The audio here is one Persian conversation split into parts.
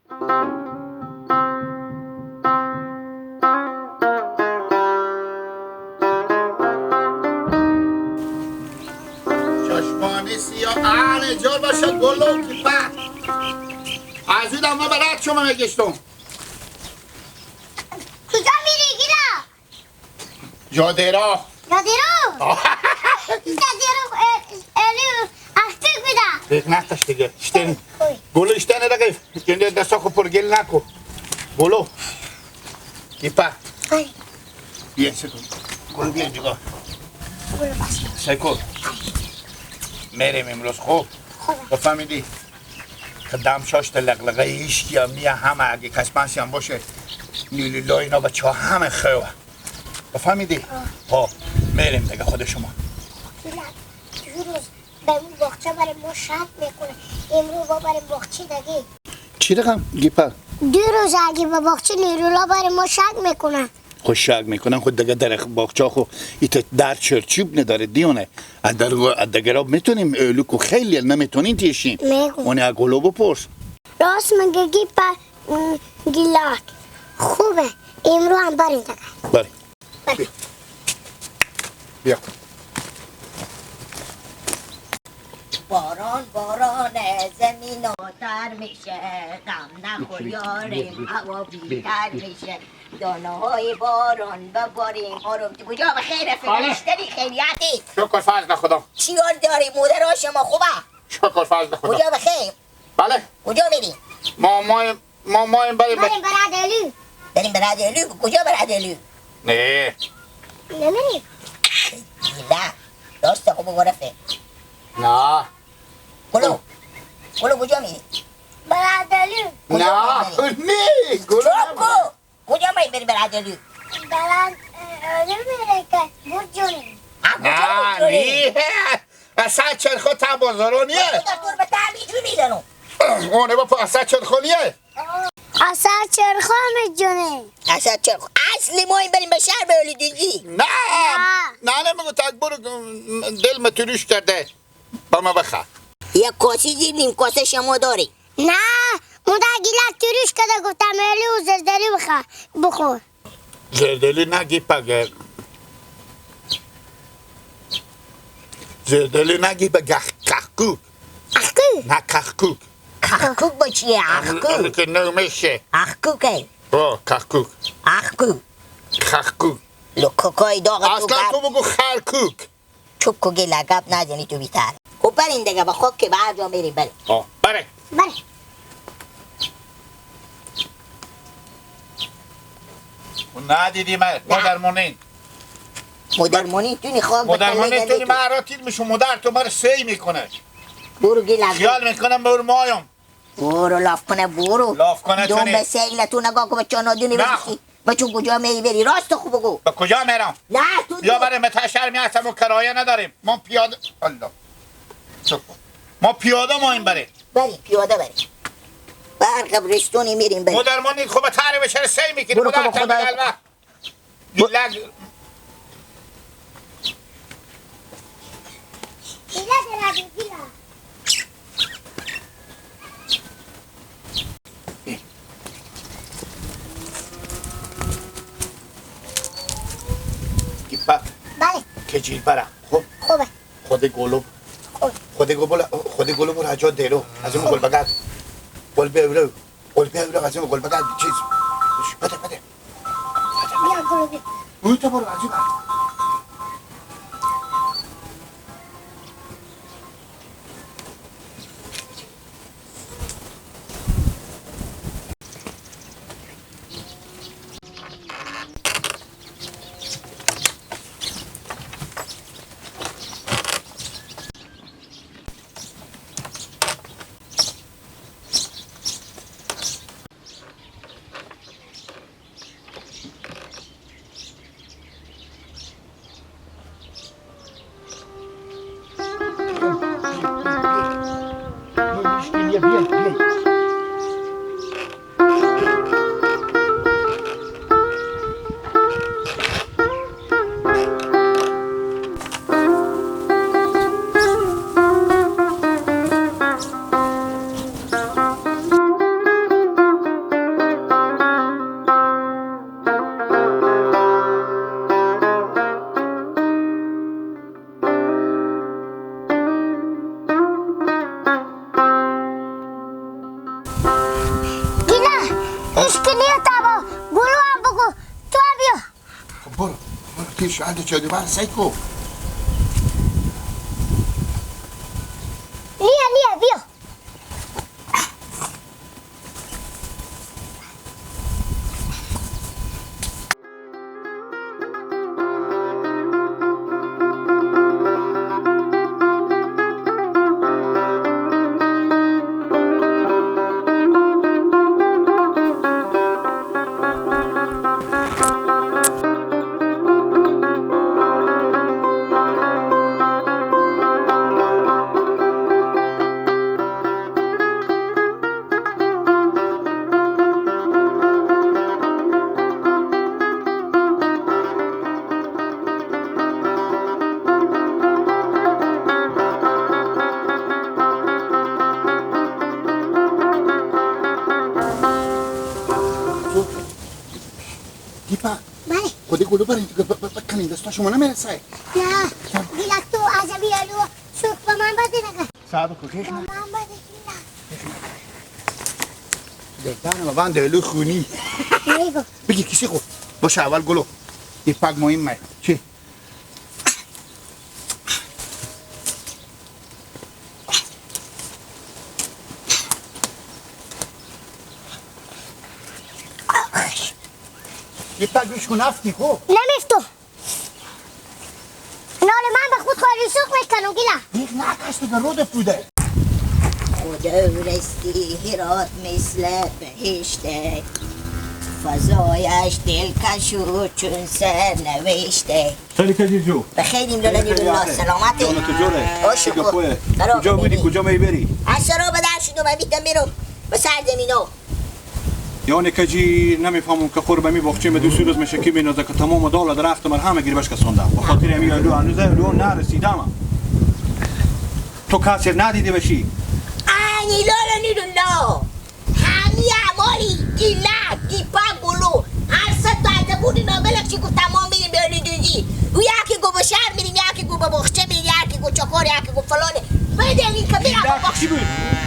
چشمانی سیاه اهل جار باشه گلو گیپک از این دمه برد شما میگشتم کجا میری گیلا؟ جادیرا جادیرو الو اختیق بده دیگه نتش دیگه اشتین گلو اشتین رقیف جنده دستا خو پر گل نکو گلو گیپک بیا سکون گلو بیا اینجا سکون میریم امروز خوب بفهمیدی که دمشاش لقلقه ایشکی هم نیه همه اگه کسپنسی هم باشه نیلیلا اینا بچه ها همه خواه بفهمیدی؟ ها میریم دیگه خود شما دیروز به اون باغچه برای ما شرط میکنه امروز با برای باغچه دیگه چی رقم گیپک؟ دیروز اگه به باغچه نیرولا برای ما شرط میکنه خوش شک میکنن خود دیگه در باغچه خو ایت در چرچوب نداره دیونه دیگه را میتونیم لوکو خیلی نمیتونین تیشیم اونه اگلو بپرس راست میگه گیلک خوبه امرو هم بریم دیگه بریم بیا باران باران زمین آتر میشه غم نخور یاریم هوا بیتر میشه دانه های باران بباریم آروم کجا به خیر فرشتری خیریتی شکر فضل خدا چی یار داری مادر شما خوبه شکر فضل خدا کجا به خیر بله کجا میریم ما بریم برادلو بریم برادلو کجا برادلو نه نمیریم نه راست خوب غرفه نه گلو کجا میری برادلو نه گلو کجا میری برادلو برادلو میره که برجونی نه اصلا چرخو تا بازارونیه دور به تعمیجو میزنم اونه با اصلا چرخونیه اصلا چرخو میجونه اصلا چرخ اصلی ما این بریم به شهر به دیگی نه نمیگو تک برو دل متروش کرده با ما بخواه یک کاسی زیر نیم کاسه شما داری نه مادر گیلک تروش کده گفتم الی و زردلی بخور زردلی نگی پگر زردلی نگی به کخکوک اخکو نه کخکوک کخکوک با چیه اخکوک که نومشه اخکوکه کخکوک اخکوک کخکوک لکوکای داغ تو اصلا تو بگو خرکوک چکو گی لگب نزنی تو بیتر خب برین دیگه با خود که به هر جا میری بریم بره ندیدی مادرمونین مادرمونین تونی خواب مادرمونین تونی معراتید میشون مادر تو مرا سی میکنه برو گی لگب خیال میکنم برو مایم برو لاف کنه برو لاف کنه دوم تونی به سیل تو نگاه که بچه نادونی بشی بچون کجا میری بری راست خوب بگو به کجا میرم نه تو یا برای متشر میستم و کرایه نداریم ما پیاده الله ما پیاده ما این بریم پیاده بریم بر قبرستونی میریم بریم مادرمونین خوبه تاری بشه سی میکنی برو مادر که خدا گیپک بله که جیل برم خوبه خود گلو برو اجا دیرو از این گل بگرد گل بیارو از این گل بگرد چیز بده بیا گلو بیا برو تو برو از این که نیه تابا گلو هم بگو تو هم بیا خب برو توی شاید جادوگر سعی کن نیه بیا گیپک بله خودی گلو برای کنین دستا شما نمیرسه نه گیلک تو عجبی الو سوک با من بده نگه صاحب کوکیش با نه من بده گیلک دردن و بند الو خونی نیگو بگی کسی خود باشه اول گلو گیپک مهمه چی؟ گیپک بیش کن افتی خب نمیفتو نال من به خود خالی سوک میکنم گیلک یک نکشتی به رود بوده خدا رستی هرات مثل بهشته فضایش دلکش و چون سر نوشته خیلی کجی جو بخیریم لالا نیرالله سلامتی جانو کجوره باشه چه خب. گپوه برو کجا بودی ببین. کجا میبری از سرا بدر شدم و بیتم میرم به سرزمینو یعنی کجی نمیفهمم که خور به می باغچه دو سه روز میشه که بینازه که تمام دال درخت من همه گیر بش کسوندم به خاطر امی الو هنوز الو نرسیدم تو کسی ندیده بشی آنی لالا نیرالله همی اماری گیلک گیپک گلو هر ست تا بودی نابلک چی گفت تمام میریم به دوزدی او یکی گو به شهر میریم یکی گو به باغچه میریم یکی گو چکار یکی گو فلانه بده این که میرم به گیلک چی بود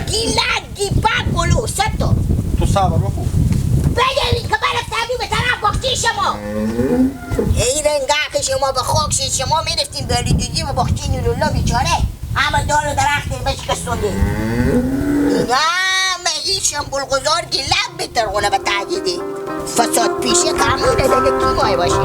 گیلک گیپک گلو ست تا تو صبر بکو بگوید که برفتیم به طرف باغچه شما ای رنگه که شما به خاک شید شما میرفتیم به دوزدی و باغچه نیرالله بیچاره همه دار و درخت بشکستونده اینا ایشم بلغزار گیلک بیترغونه به تعدیدی فساد پیشه کمونه دیگه کی مای باشه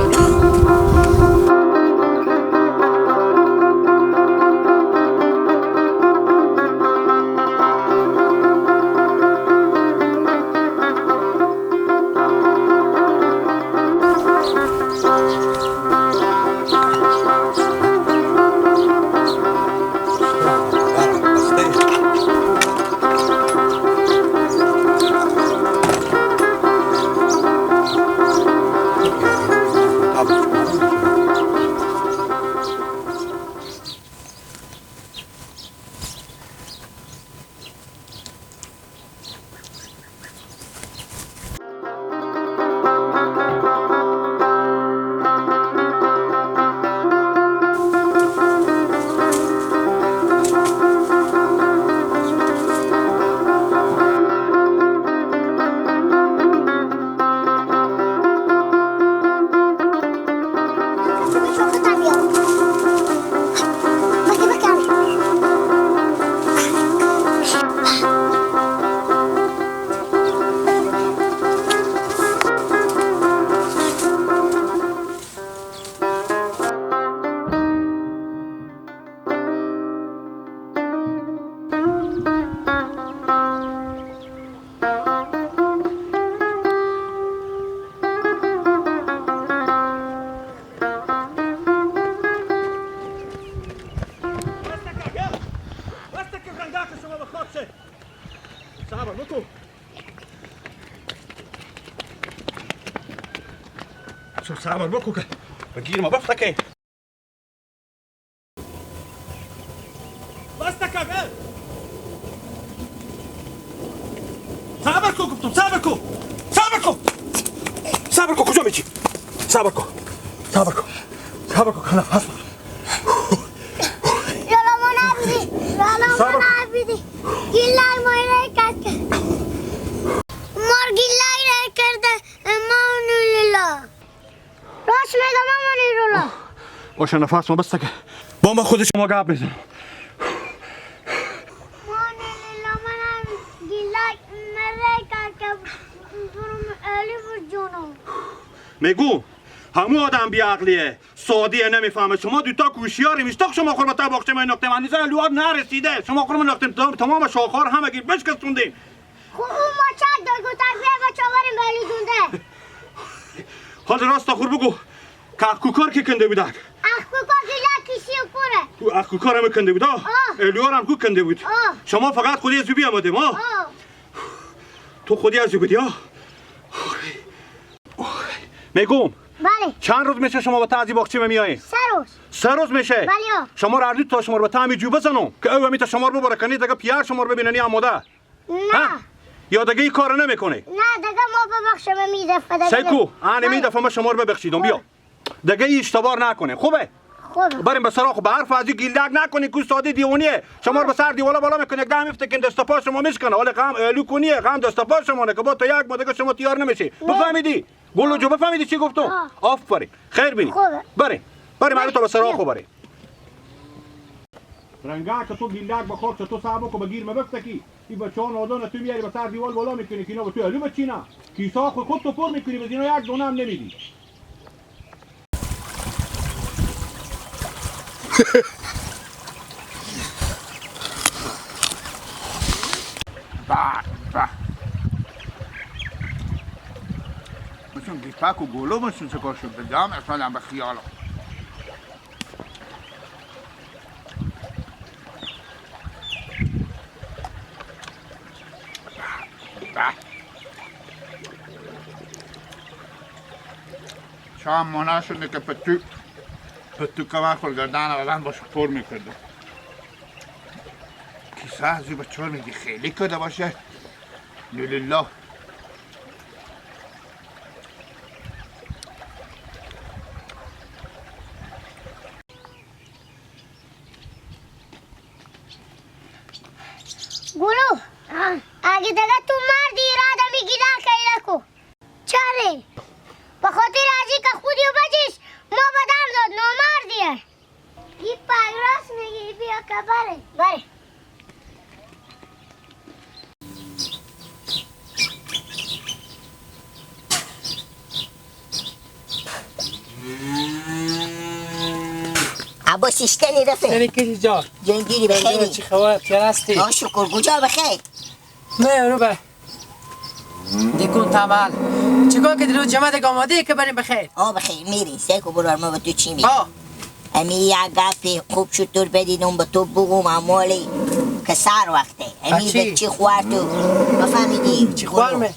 صبر بکن صبر بکن که بگیر ما بفتکه بستکه صبر کن گفتم صبر کن صبر کن صبر کن کجا میچی صبر کن صبر کن صبر کن کنم هست یالا ما نبیدی یالا ما نبیدی گیلک مایره کرد مار گیلک کرد باشه نفس ما بسته که با ما خود شما گپ بزنم. میگو همون آدم بیعقلیه سادیه نمیفهمه. شما دوتا کوشیاری میشتاق شما خور بتا باخته من نقطه منیزه الوار نرسیده. شما خور من نقطه تمام شاخار همه گیر بشکستوندین. خب اون ما چند دارگو تربیه بچه آوریم بلی دونده. حال راست خور بگو که اخکوکار که کنده بودک؟ اخکوکار که یک کسی پره. تو اخکوکار هم کنده بود؟ الوار هم کو کنده بود؟ شما فقط خودی ازوبی آمده ما؟ تو خودی ازوبی ها؟ میگم بله. چند روز میشه شما با تعذیب باغچه میایین؟ 3 روز. 3 روز میشه؟ بله. شما را تا شما رو به تعمی جو بزنم که او همیتا شما رو ببره کنی دیگه پیار شما رو ببیننی آماده. نه. یا دیگه این کار نمیکنه؟ نه دیگه ما ببخشم میدفعه دیگه. سیکو انا میدفعه ما شما رو ببخشیدم بیا. دیگه این اشتباه نکنه. خوبه؟ خوبه. بریم به سراغ به حرف ازی گیلک نکنی که ساده دیونیه. شما رو به سر دیوالا بالا میکنه یک دم میفته که دست پا شما میشکنه. حالا غم الو کنیه غم دست پا شما نه که با تا یک ما دیگه شما تیار نمیشی. بفهمیدی؟ گلو جو بفهمیدی چی گفتم؟ آفرین. خیر بینی. بریم بریم تو به سراغ بریم. رنگا که تو گیلک بخور که تو صاحبو کو بگیر مبفته کی این بچه‌ها نادان تو میاری به سر دیوال بالا میکنی که اینا به تو الو بچینا کیسا خود تو پر میکنی به اینا یک دونه هم نمیدی. مثلا گیپک و گلو مثلا چه کار شد بدم اصلا به خیالم شام مانع شده که پتو کمر خور گردن آدم باشه پر میکرده کیسه ازی بچه ها میگی خیلی کده باشه لله گلو اگه دیگه تو مردی اراده میگیره که کو چاره به خاطر ازی که خودیو بچیش ما بدم داد نامردیه گیپک راست میگی بیا که بره عباس اشتنی رفه سری کسی جا جنگیری بخیری چی خبر خیر هستی؟ شکر کجا بخیر نه رو به دیکون تمال چیکار که دیرو جمعه دیگه آماده که بریم بخیر بخیر میری سیکو برار ما به تو چی میری امی یک گفی خوب شطور بدیدم به تو بگم اموالی که سر وقته امی به چی خوار تو بفهمیدی چی خوار می؟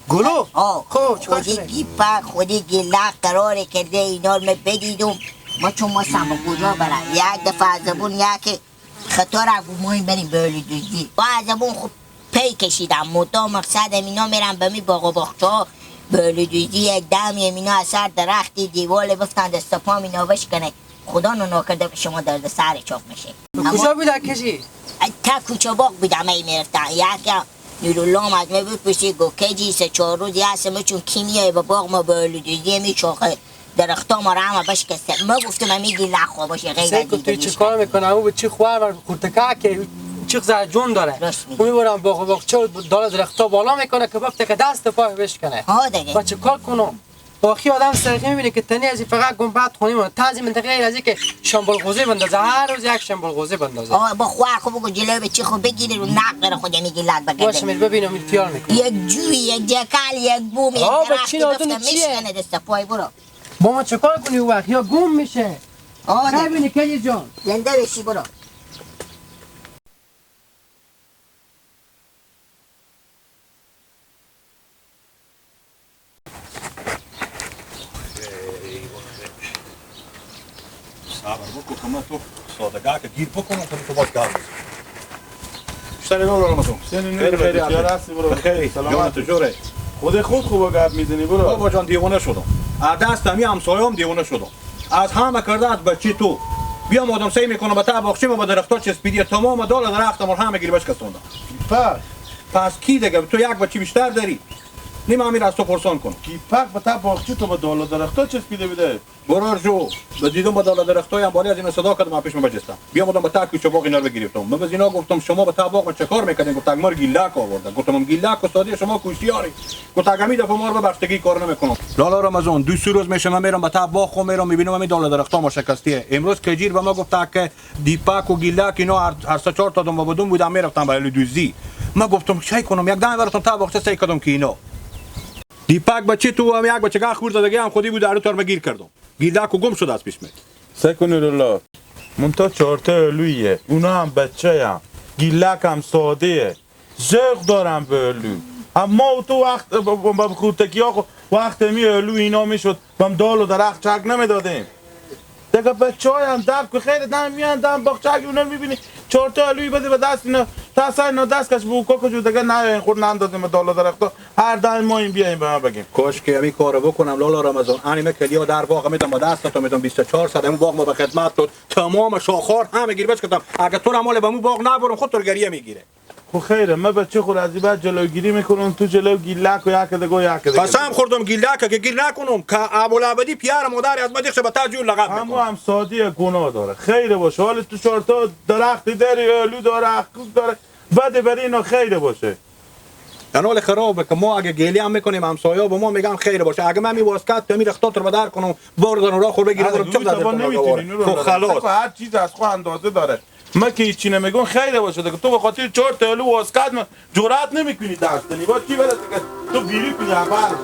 گلو؟ خوب چیکار خودی گیپک خودی گیلک قرار کرده اینا رو بدیدم ما چون ما سم کجا برم یک دفعه از زبون یک خطا را گماهیم بریم به اولی دوزدی با از زبون خوب پی کشیدم مدام مقصد اینا میرم به می باغ و باخته ها به اولی دوزدی یک دم اینا اثر درختی دیوال بفتن دست پا می نوش کنه خدا ناکرده به شما درد سر چاپ میشه کجا بوده کشی؟ تا کوچه باغ بودم ای میرفتن یک نیرولام از می بپرسی گو کجی 3-4 روزی هستم چون کیمیای به باغ ما به اولی دوزدی می چاخه درختا ما را همه بشکسته ما گفتم امی گیلک خواه باشه غیر از دیگه چی کار میکنه او به چی خوار خورتکه که چیخ زرجون داره اون میبرم باغ چه داره درختا بالا میکنه که بفته که دست پای بشکنه دیگه چه کار کنم باقی آدم سرخی میبینه که تنی ازی فقط گنبت خونیم تازی منطقه غیر ازی که شنبالغوزی بندازه هر روز یک شنبالغوزی بندازه با خواه خوب بگو جلوی به چی خوب بگیری رو نقدر خود امی گیلک بگرده باشه میل ببینم میتیار میکنه یک جوی یک جکل یک بوم یک درختی بفته میشکنه دست پای برو با ما چه کار کنی او وقت یا گم میشه خیلی بینی کلی جان زنده بشی برو صبر بکن که من تو سادگاه که گیر بکنم که تو باز گار بزن شتنی نور رمزون خیلی هستی برو خیلی سلامت جوره خود خوب گپ میزنی برو بابا جان دیوانه شدم از دست همی همسایه‌ام دیوانه شدم از همه کرده از بچی تو بیام آدم سعی میکنم به تا باغچه ما با درخت‌ها چسبیدی تمام دال درختم رو همه گیری بشکستوندم پس کی دیگه تو یک بچی بیشتر داری نیم امیر از تو پرسان کن. گیپک به تا باغچه تو به دالا درختا چسبیده بوده. برار جو به دیدم با دالا درختای هم بالی از این صدا کردم پیش بجستم. بیا بودم به تا کوچه باغ اینا رو بگرفتم. من به اینا گفتم شما به تا باغ چه کار میکنین؟ گفت اگمار گیلک آورده. گفتم گیلک استادی شما کوشیاری. گفت اگه می دفعه ما رو بستگی کار نمیکنم. لالا رمضان دو سه روز میشه من میرم به تا باغ خو میرم میبینم همین دالا درختا ما شکستیه. امروز کجیر به ما گفت که دیپک و گیلک اینا هر سه چهار تا دم بودم بودم میرفتم برای دوزدی. من گفتم چای کنم یک دم براتون تا باغچه سعی کردم که اینا دیپک بچه تو هم یک بچه گاه خورد زدگی هم خودی بود در تار مگیر کردم. گیلک و گم شد از پیش می. سکونی رولا من تا چهارتا الویه اونا هم بچه هم گیلک هم ساده زغ دارم به الو. اما تو وقت با خودتکی ها وقت می الو اینا میشد بم دال و درخت چک نمیدادیم دیگه بچه های هم دب که خیلی دم میان دم باغچه اونا میبینی چهارتا الوی بده به دست اینا تا سر اینا دست کش بوکا کجو دیگه نه این خود نندازیم دال و درخت هر دم ما این بیاییم به من بگیم کاش که همین کارو بکنم لالا رمضان. انیمه کلیا در باغ میدم با دست تو میدم 24 ساعت همون باغ ما به خدمت داد تمام شاخار همه گیر بس کردم. اگه تو رمال به اون باغ نبرم خود تو گریه میگیره. خو خیره من بچه خود از این بعد جلوگیری میکنم تو جلو گیلک و یک دیگه یک دیگه قسم خوردم گیلک که گیر نکنم که ابوالعبدی پیار مادر از مدیخ به تاجور لقب اما میکنم. هم سادی گناه داره خیره باشه حال تو چهارتا درختی داری الو داره حقوق داره بده بری اینا خیره باشه. حال خرابه که ما اگه گیلی هم میکنیم همسایا به ما میگن خیره باشه. اگه من میواسکت تو میره خطات رو بدر کنم باردن راه خور بگیرم برم چم زده خب خلاص هر چیز از خود اندازه داره. من که هیچی نمیگم خیره باشه دیگه تو به خاطر 4 تا الو واسکت جرأت نمیکنی دست کنی با چی برسه که تو بیری کنی اول